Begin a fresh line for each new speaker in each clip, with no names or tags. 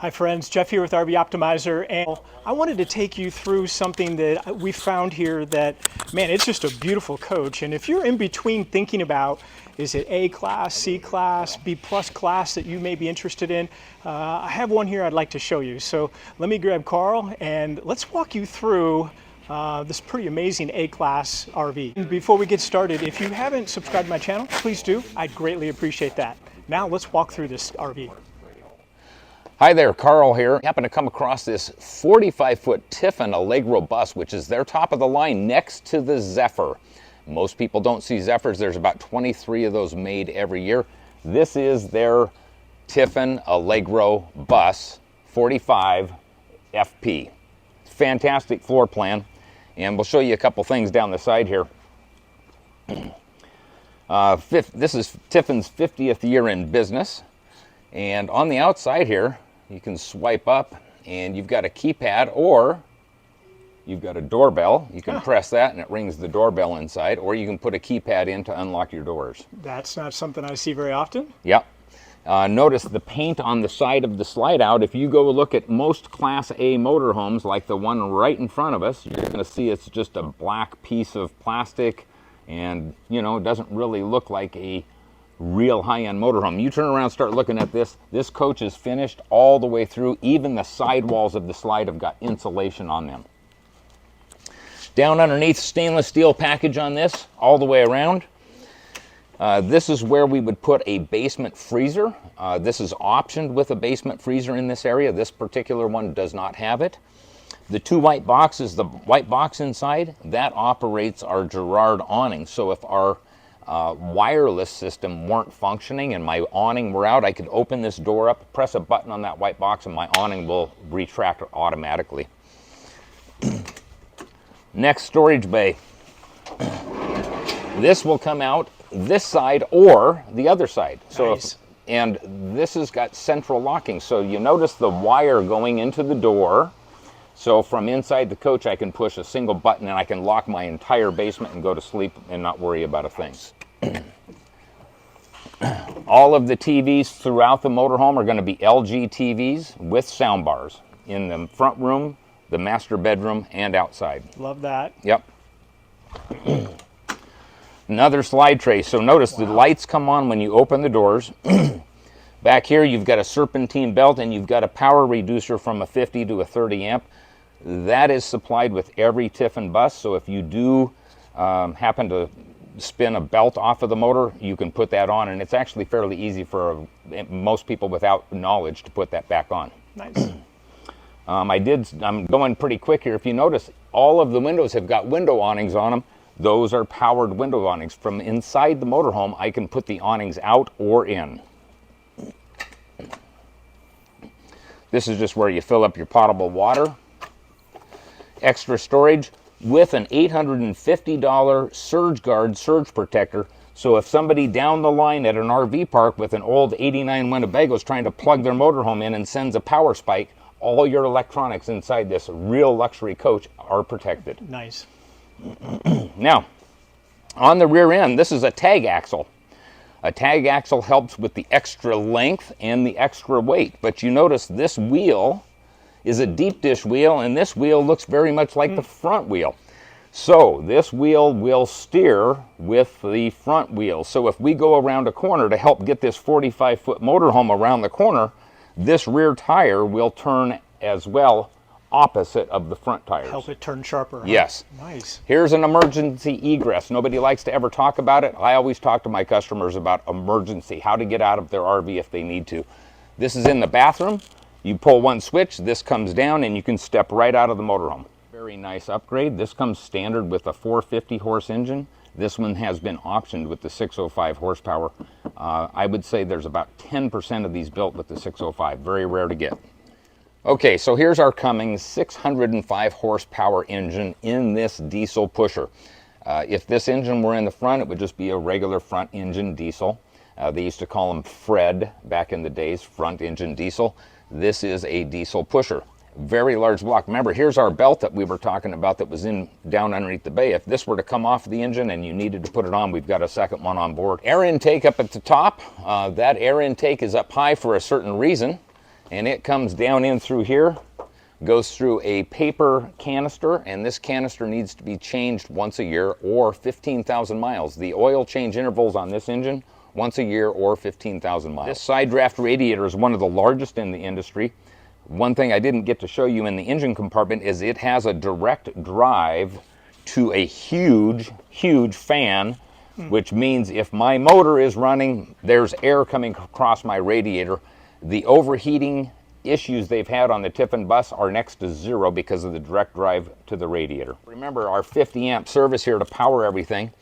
Hi friends, Jeff here with RV Optimizer, and I wanted to take you through something that we found here that, man, it's just a beautiful coach. And if you're in between thinking about, is it A class, C class, B plus class that you may be interested in, I have one here I'd like to show you. So let me grab Karl and let's walk you through this pretty amazing A-class RV. And before we get started, if you haven't subscribed to my channel, please do. I'd greatly appreciate that. Now let's walk through this RV.
Hi there, Karl here. I happened to come across this 45-foot Tiffin Allegro bus, which is their top of the line next to the Zephyr. Most people don't see Zephyrs. There's about 23 of those made every year. This is their Tiffin Allegro bus 45 FP. Fantastic floor plan, and we'll show you a couple things down the side here. This is Tiffin's 50th year in business, and on the outside here you can swipe up and you've got a keypad, or you've got a doorbell. You can press that and it rings the doorbell inside, or you can put a keypad in to unlock your doors.
That's not something I see very often.
Yep. Notice the paint on the side of the slide out. If you go look at most Class A motorhomes, like the one right in front of us, you're going to see it's just a black piece of plastic, and you know, it doesn't really look like a real high-end motorhome. You turn around and start looking at this. This coach is finished all the way through. Even the sidewalls of the slide have got insulation on them. Down underneath, stainless steel package on this all the way around. This is where we would put a basement freezer. This is optioned with a basement freezer in this area. This particular one does not have it. The two white boxes, the white box inside, that operates our Girard awning. So if our wireless system weren't functioning and my awning were out, I could open this door up, press a button on that white box, and my awning will retract automatically. Next, storage bay. This will come out this side or the other side. So
nice.
And this has got central locking. So you notice the wire going into the door. So from inside the coach, I can push a single button and I can lock my entire basement and go to sleep and not worry about a thing. All of the TVs throughout the motorhome are going to be LG TVs with sound bars in the front room, the master bedroom, and outside.
Love that.
Yep. Another slide tray. So notice the lights come on when you open the doors. Back here you've got a serpentine belt and you've got a power reducer from a 50 to a 30 amp. That is supplied with every Tiffin bus, so if you do happen to spin a belt off of the motor, you can put that on, and it's actually fairly easy for most people without knowledge to put that back on.
Nice.
I'm going pretty quick here. If you notice, all of the windows have got window awnings on them. Those are powered window awnings. From inside the motorhome, I can put the awnings out or in. This is just where you fill up your potable water. Extra storage with an $850 Surge Guard surge protector. So if somebody down the line at an RV park with an old 89 Winnebago is trying to plug their motorhome in and sends a power spike, all your electronics inside this real luxury coach are protected.
Nice.
Now, on the rear end, this is a tag axle. A tag axle helps with the extra length and the extra weight, but you notice this wheel is a deep dish wheel, and this wheel looks very much like the front wheel. So this wheel will steer with the front wheel. So if we go around a corner to help get this 45-foot motorhome around the corner, this rear tire will turn as well opposite of the front tires.
Help it turn sharper. Huh?
Yes.
Nice.
Here's an emergency egress. Nobody likes to ever talk about it. I always talk to my customers about emergency, how to get out of their RV if they need to. This is in the bathroom. You pull one switch, this comes down, and you can step right out of the motorhome. Very nice upgrade. This comes standard with a 450 horse engine. This one has been optioned with the 605 horsepower. I would say there's about 10% of these built with the 605. Very rare to get. Okay, so here's our Cummins 605 horsepower engine in this diesel pusher. If this engine were in the front, it would just be a regular front engine diesel. They used to call them Fred back in the days, front engine diesel. This is a diesel pusher. Very large block. Remember, here's our belt that we were talking about that was down underneath the bay. If this were to come off the engine and you needed to put it on, we've got a second one on board. Air intake up at the top. That air intake is up high for a certain reason. and it comes down in through here, goes through a paper canister, and this canister needs to be changed once a year or 15,000 miles. The oil change intervals on this engine, once a year or 15,000 miles. This side draft radiator is one of the largest in the industry. One thing I didn't get to show you in the engine compartment is it has a direct drive to a huge, huge fan, which means if my motor is running, there's air coming across my radiator. The overheating issues they've had on the Tiffin bus are next to zero because of the direct drive to the radiator. Remember our 50 amp service here to power everything.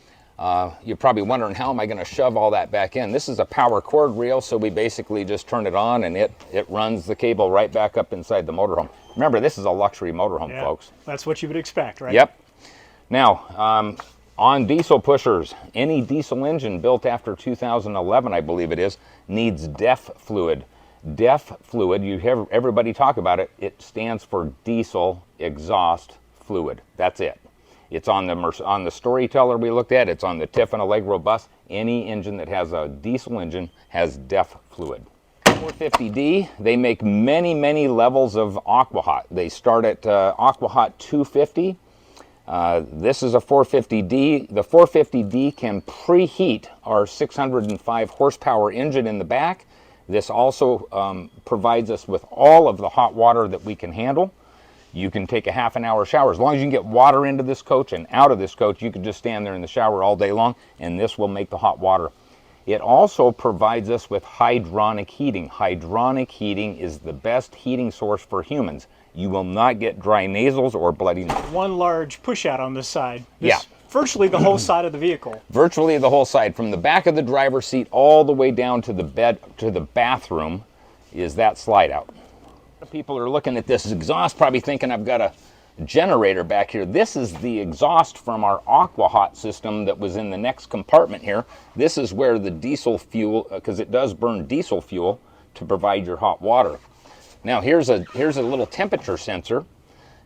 You're probably wondering, how am I going to shove all that back in? This is a power cord reel, so we basically just turn it on and it runs the cable right back up inside the motorhome. Remember, this is a luxury motorhome, folks.
That's what you would expect, right?
Yep. Now, on diesel pushers, any diesel engine built after 2011, I believe it is, needs DEF fluid. DEF fluid, you hear everybody talk about it, it stands for diesel exhaust fluid. That's it. It's on the Storyteller we looked at, it's on the Tiffin Allegro bus. Any engine that has a diesel engine has DEF fluid. 450D, they make many, many levels of Aqua Hot. They start at Aqua Hot 250. This is a 450D. The 450D can preheat our 605 horsepower engine in the back. This also provides us with all of the hot water that we can handle. You can take a half an hour shower. As long as you can get water into this coach and out of this coach, you can just stand there in the shower all day long, and this will make the hot water. It also provides us with hydronic heating. Hydronic heating is the best heating source for humans. You will not get dry nasals or bloody nose.
One large push out on this side.
Yeah.
Virtually the whole side of the vehicle.
Virtually the whole side. From the back of the driver's seat all the way down to the bed, to the bathroom, is that slide out. People are looking at this exhaust probably thinking I've got a generator back here. This is the exhaust from our Aqua Hot system that was in the next compartment here. This is where the diesel fuel, because it does burn diesel fuel to provide your hot water. Now here's a little temperature sensor,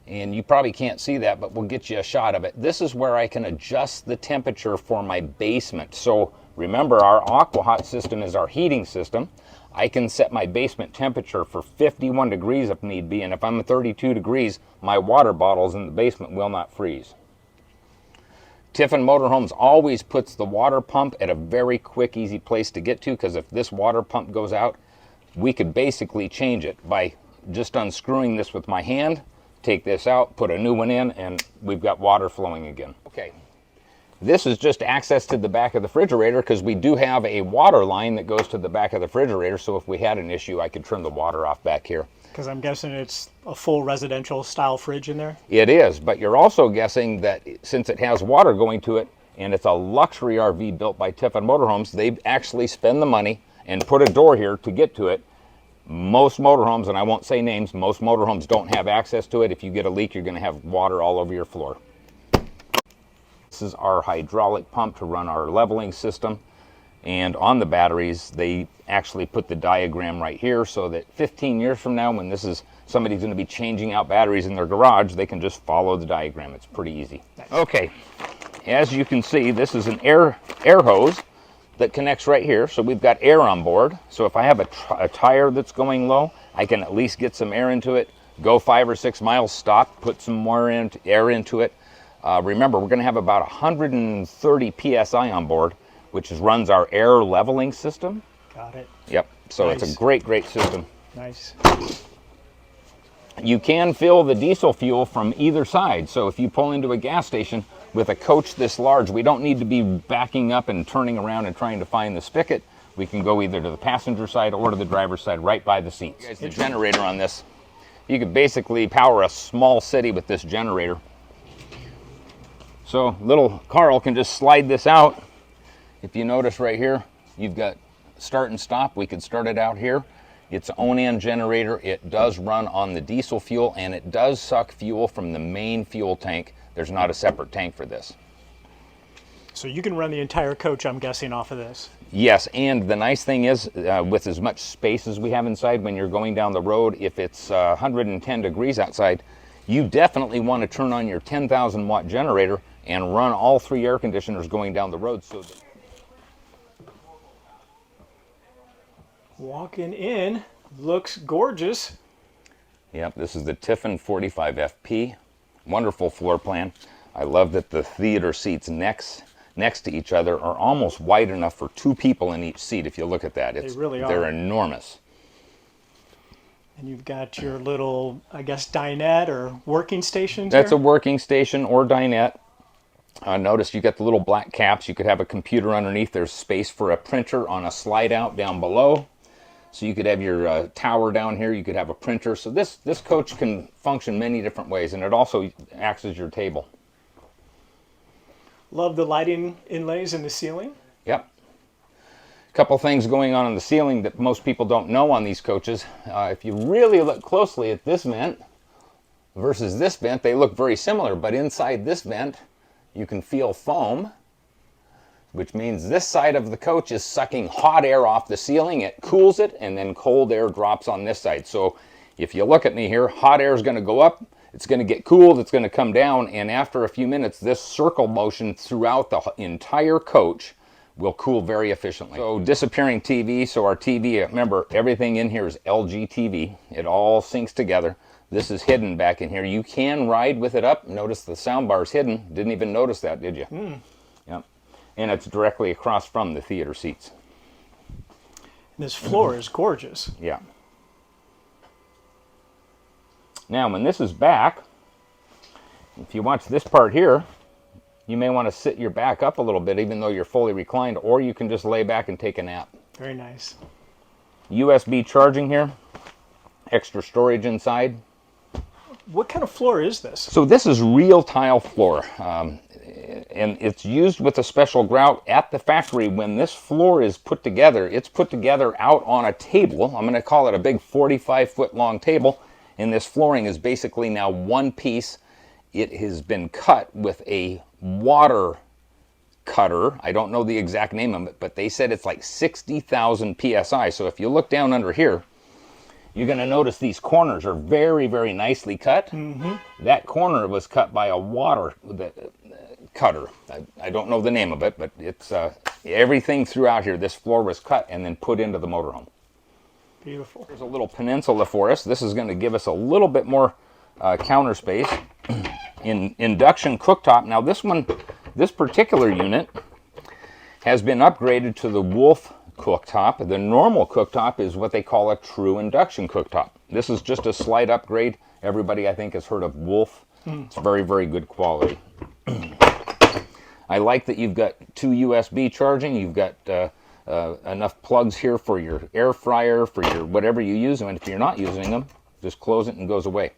and you probably can't see that, but we'll get you a shot of it. This is where I can adjust the temperature for my basement. So remember, our Aqua Hot system is our heating system. I can set my basement temperature for 51 degrees if need be, and if I'm at 32 degrees, my water bottles in the basement will not freeze. Tiffin Motorhomes always puts the water pump at a very quick, easy place to get to, because if this water pump goes out, we could basically change it by just unscrewing this with my hand, take this out, put a new one in, and we've got water flowing again. Okay. This is just access to the back of the refrigerator, because we do have a water line that goes to the back of the refrigerator, so if we had an issue, I could turn the water off back here.
Because I'm guessing it's a full residential style fridge in there?
It is, but you're also guessing that since it has water going to it, and it's a luxury RV built by Tiffin Motorhomes, they actually spend the money and put a door here to get to it. Most motorhomes, and I won't say names, most motorhomes don't have access to it. If you get a leak, you're going to have water all over your floor. This is our hydraulic pump to run our leveling system, and on the batteries they actually put the diagram right here so that 15 years from now, when somebody's going to be changing out batteries in their garage, they can just follow the diagram. It's pretty easy. Okay, as you can see, this is an air hose that connects right here, so we've got air on board. So if I have a tire that's going low, I can at least get some air into it, go 5 or 6 miles, stop, put some more air into it. Remember, we're going to have about 130 PSI on board, which runs our air leveling system.
Got it.
Yep, so
Nice.
It's a great, great system.
Nice.
You can fill the diesel fuel from either side, so if you pull into a gas station with a coach this large, we don't need to be backing up and turning around and trying to find the spigot. We can go either to the passenger side or to the driver's side right by the seats. The generator on this, you could basically power a small city with this generator. So little Karl can just slide this out. If you notice right here, you've got start and stop. We could start it out here. It's an own-end generator. It does run on the diesel fuel, and it does suck fuel from the main fuel tank. There's not a separate tank for this.
So you can run the entire coach, I'm guessing, off of this.
Yes, and the nice thing is, with as much space as we have inside, when you're going down the road, if it's 110 degrees outside, you definitely want to turn on your 10,000 watt generator and run all 3 air conditioners going down the road. So
Walking in, Looks gorgeous.
Yep, this is the Tiffin 45FP. Wonderful floor plan. I love that the theater seats next to each other are almost wide enough for 2 people in each seat. If you look at that,
They really are.
They're enormous.
And you've got your little, I guess, dinette or working stations.
That's
here.
a working station or dinette. Notice you got the little black caps. You could have a computer underneath. There's space for a printer on a slide out down below. So you could have your tower down here. You could have a printer. So this coach can function many different ways, and it also acts as your table.
Love the lighting inlays in the ceiling.
Yep. A couple things going on in the ceiling that most people don't know on these coaches. If you really look closely at this vent versus this vent, they look very similar, but inside this vent you can feel foam, which means this side of the coach is sucking hot air off the ceiling. It cools it, and then cold air drops on this side. So if you look at me here, hot air is going to go up, it's going to get cooled, it's going to come down, and after a few minutes, this circle motion throughout the entire coach will cool very efficiently. So disappearing TV, so our TV, remember, everything in here is LG TV. It all syncs together. This is hidden back in here. You can ride with it up. Notice the sound bar is hidden. Didn't even notice that, did you? Yep. And it's directly across from the theater seats.
This floor is gorgeous.
Yeah. Now, when this is back, if you watch this part here, you may want to sit your back up a little bit, even though you're fully reclined, or you can just lay back and take a nap.
Very nice.
USB charging here, extra storage inside.
What kind of floor is this?
So this is real tile floor, and it's used with a special grout at the factory. When this floor is put together, it's put together out on a table. I'm going to call it a big 45-foot long table, and this flooring is basically now one piece. It has been cut with a water cutter. I don't know the exact name of it, but they said it's like 60,000 PSI. So if you look down under here, you're going to notice these corners are very, very nicely cut. That corner was cut by a water cutter. I don't know the name of it, but it's everything throughout here. This floor was cut and then put into the motorhome.
Beautiful.
There's a little peninsula for us. This is going to give us a little bit more counter space. In induction cooktop. Now this particular unit has been upgraded to the Wolf cooktop. The normal cooktop is what they call a true induction cooktop. This is just a slight upgrade. Everybody, I think, has heard of Wolf. It's very, very good quality. I like that you've got 2 USB charging. You've got enough plugs here for your air fryer, for your whatever you use, and if you're not using them, just close it and it goes away.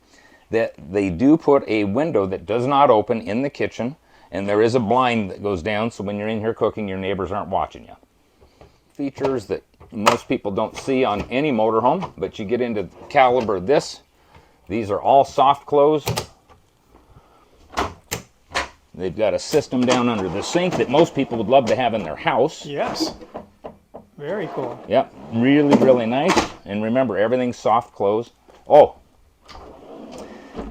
That they do put a window that does not open in the kitchen, and there is a blind that goes down, so when you're in here cooking, your neighbors aren't watching you. Features that most people don't see on any motorhome, but you get into the caliber of this. These are all soft close. They've got a system down under the sink that most people would love to have in their house.
Yes. Very cool.
Yep, really, really nice. And remember, everything's soft close. Oh,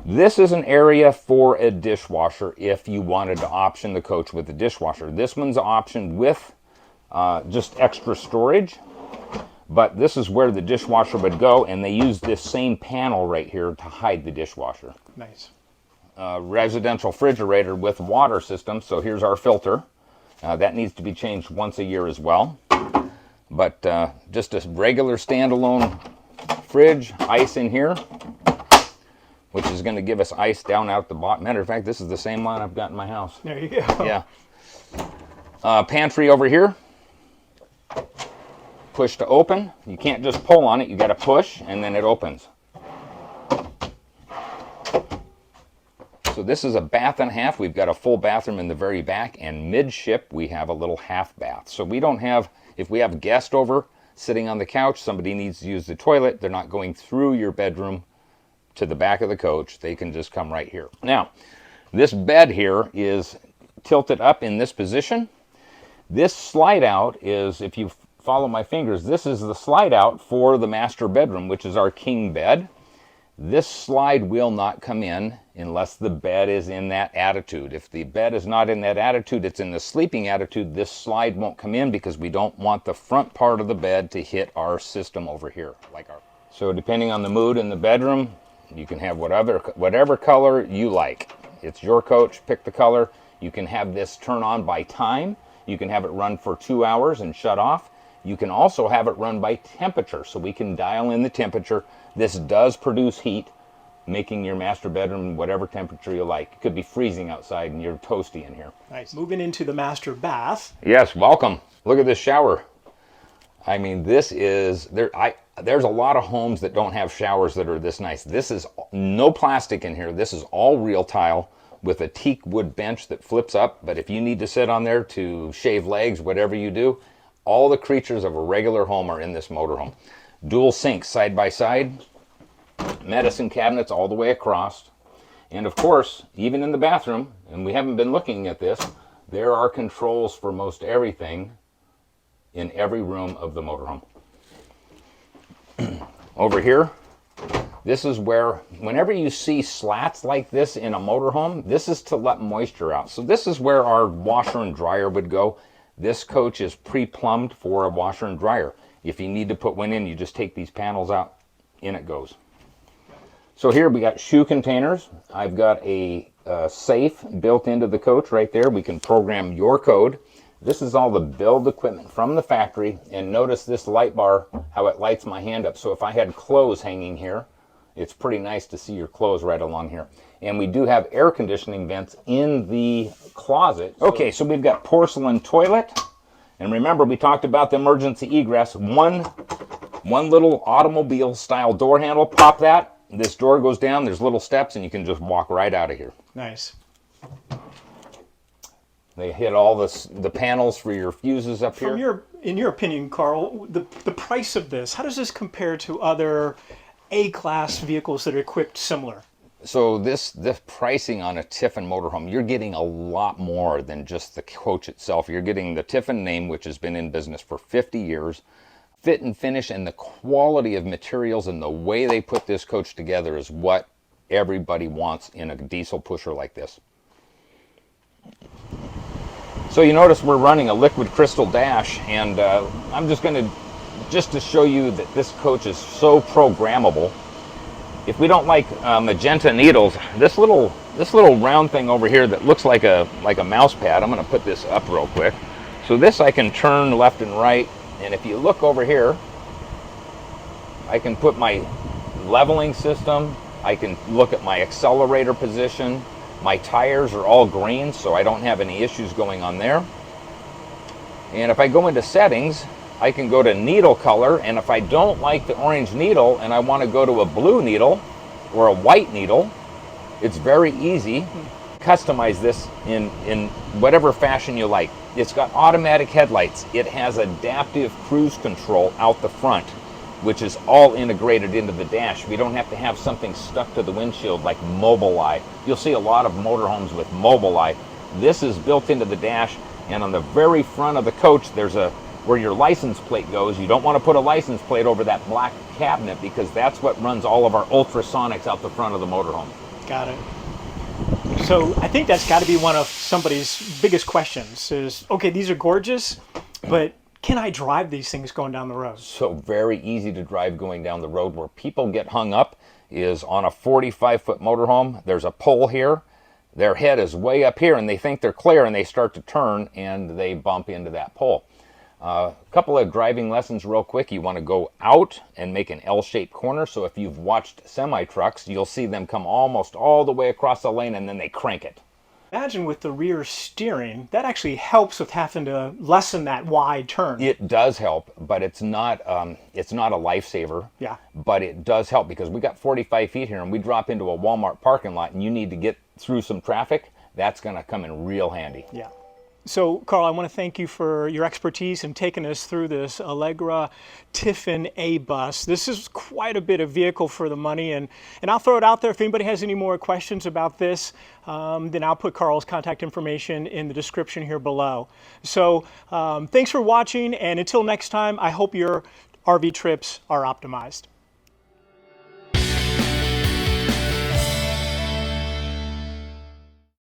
this is an area for a dishwasher if you wanted to option the coach with a dishwasher. This one's optioned with just extra storage, but this is where the dishwasher would go, and they use this same panel right here to hide the dishwasher.
Nice.
Residential refrigerator with water system, so here's our filter. That needs to be changed once a year as well. But just a regular standalone fridge, ice in here, which is going to give us ice down out the bottom. Matter of fact, this is the same line I've got in my house.
There you go.
Yeah. Pantry over here. Push to open. You can't just pull on it. You got to push, and then it opens. So this is a bath and a half. We've got a full bathroom in the very back, and midship we have a little half bath. So we don't have, if we have a guest over sitting on the couch, somebody needs to use the toilet, they're not going through your bedroom to the back of the coach. They can just come right here. Now, this bed here is tilted up in this position. This slide out is, if you follow my fingers, this is the slide out for the master bedroom, which is our king bed. This slide will not come in unless the bed is in that attitude. If the bed is not in that attitude, it's in the sleeping attitude, this slide won't come in because we don't want the front part of the bed to hit our system over here. So depending on the mood in the bedroom, you can have whatever color you like. It's your coach, pick the color. You can have this turn on by time. You can have it run for 2 hours and shut off. You can also have it run by temperature, so we can dial in the temperature. This does produce heat, making your master bedroom whatever temperature you like. It could be freezing outside and you're toasty in here.
Nice. Moving into the master bath.
Yes, welcome. Look at this shower. I mean, this is, there's a lot of homes that don't have showers that are this nice. This is no plastic in here. This is all real tile with a teak wood bench that flips up. But if you need to sit on there to shave legs, whatever you do, all the creatures of a regular home are in this motorhome. Dual sinks side by side, medicine cabinets all the way across. And of course, even in the bathroom, and we haven't been looking at this, there are controls for most everything in every room of the motorhome. Over here, this is where, whenever you see slats like this in a motorhome, this is to let moisture out. So this is where our washer and dryer would go. This coach is pre-plumbed for a washer and dryer. If you need to put one in, you just take these panels out, in it goes. So here we got shoe containers. I've got a safe built into the coach right there. We can program your code. This is all the build equipment from the factory, and notice this light bar, how it lights my hand up. So if I had clothes hanging here, it's pretty nice to see your clothes right along here. And we do have air conditioning vents in the closet. Okay, so we've got porcelain toilet. And remember, we talked about the emergency egress. One little automobile style door handle, pop that. This door goes down, there's little steps, and you can just walk right out of here.
Nice.
They hit all the panels for your fuses up here.
In your opinion, Karl, the price of this, how does this compare to other A-class vehicles that are equipped similar?
So this pricing on a Tiffin motorhome, you're getting a lot more than just the coach itself. You're getting the Tiffin name, which has been in business for 50 years. Fit and finish and the quality of materials and the way they put this coach together is what everybody wants in a diesel pusher like this. So you notice we're running a liquid crystal dash, and I'm just going to show you that this coach is so programmable. If we don't like magenta needles, this little round thing over here that looks like a mouse pad, I'm going to put this up real quick. So this I can turn left and right, and if you look over here, I can put my leveling system, I can look at my accelerator position. My tires are all green, so I don't have any issues going on there. And if I go into settings, I can go to needle color, and if I don't like the orange needle and I want to go to a blue needle or a white needle, it's very easy. Customize this in whatever fashion you like. It's got automatic headlights. It has adaptive cruise control out the front, which is all integrated into the dash. We don't have to have something stuck to the windshield like Mobileye. You'll see a lot of motorhomes with Mobileye. This is built into the dash, and on the very front of the coach, there's where your license plate goes. You don't want to put a license plate over that black cabinet because that's what runs all of our ultrasonics out the front of the motorhome.
Got it. So I think that's got to be one of somebody's biggest questions is, okay, these are gorgeous, but can I drive these things going down the road?
So very easy to drive going down the road. Where people get hung up is on a 45-foot motorhome. There's a pole here. Their head is way up here, and they think they're clear, and they start to turn, and they bump into that pole. A couple of driving lessons real quick. You want to go out and make an L-shaped corner. So if you've watched semi-trucks, you'll see them come almost all the way across the lane, and then they crank it.
Imagine with the rear steering, that actually helps with having to lessen that wide turn.
It does help, but it's not a lifesaver.
Yeah.
But it does help because we got 45 feet here and we drop into a Walmart parking lot and you need to get through some traffic. That's going to come in real handy.
Yeah. So, Karl, I want to thank you for your expertise in taking us through this Allegro Tiffin A-Bus. This is quite a bit of vehicle for the money, and I'll throw it out there. If anybody has any more questions about this, then I'll put Karl's contact information in the description here below. So, thanks for watching, and until next time, I hope your RV trips are optimized.